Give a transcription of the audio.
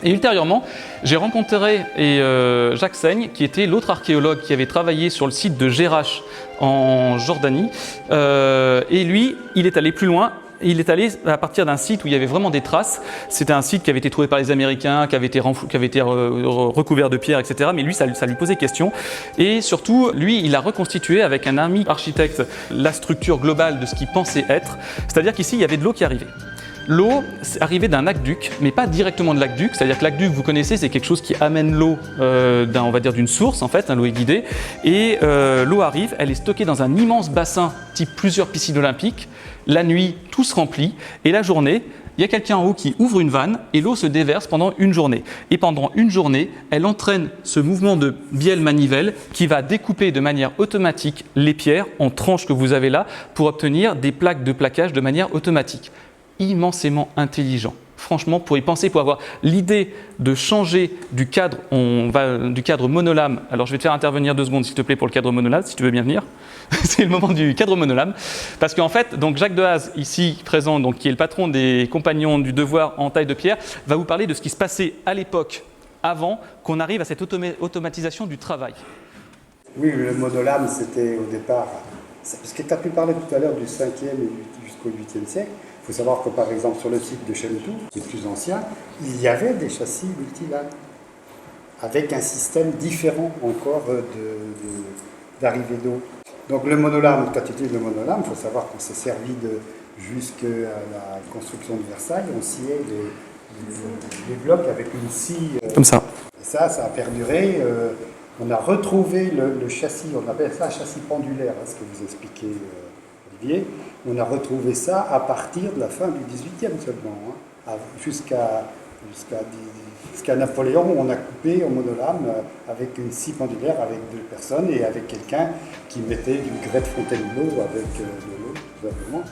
Et ultérieurement, j'ai rencontré Jacques Seigne, qui était l'autre archéologue qui avait travaillé sur le site de Jerash en Jordanie. Et lui, il est allé plus loin. Il est allé à partir d'un site où il y avait vraiment des traces. C'était un site qui avait été trouvé par les Américains, qui avait été recouvert de pierres, etc. Mais lui, ça lui posait question. Et surtout, lui, il a reconstitué avec un ami architecte la structure globale de ce qu'il pensait être. C'est-à-dire qu'ici, il y avait de l'eau qui arrivait. L'eau arrivait d'un aqueduc, mais pas directement de l'aqueduc. C'est-à-dire que l'aqueduc, vous connaissez, c'est quelque chose qui amène l'eau on va dire d'une source, en fait, l'eau est guidée. Et l'eau arrive, elle est stockée dans un immense bassin, type plusieurs piscines olympiques. La nuit, tout se remplit. Et la journée, il y a quelqu'un en haut qui ouvre une vanne et l'eau se déverse pendant une journée. Et pendant une journée, elle entraîne ce mouvement de bielle-manivelle qui va découper de manière automatique les pierres en tranches que vous avez là pour obtenir des plaques de plaquage de manière automatique. Immensément intelligent. Franchement, pour y penser, pour avoir l'idée de changer du cadre, du cadre monolame. Alors, je vais te faire intervenir 2 secondes, s'il te plaît, pour le cadre monolame, si tu veux bien venir. C'est le moment du cadre monolame. Parce qu'en fait, donc Jacques Dehaze, ici présent, donc, qui est le patron des compagnons du devoir en taille de pierre, va vous parler de ce qui se passait à l'époque, avant qu'on arrive à cette automatisation du travail. Oui, le monolame, c'était au départ... Parce que tu as pu parler tout à l'heure du 5e jusqu'au 8e siècle. Il faut savoir que par exemple sur le site de Chemtou, qui est plus ancien, il y avait des châssis multilames, avec un système différent encore d'arrivée d'eau. Donc le monolame, quand tu utilises le monolame, il faut savoir qu'on s'est servi jusqu'à la construction de Versailles, on sciait les blocs avec une scie. Comme ça. Et ça a perduré. On a retrouvé le châssis, on appelle ça un châssis pendulaire, ce que vous expliquez, Olivier. On a retrouvé ça à partir de la fin du XVIIIe seulement, jusqu'à Napoléon, où on a coupé au monolame avec une scie pendulaire avec 2 personnes et avec quelqu'un qui mettait du grès de Fontainebleau avec de l'eau, tout simplement.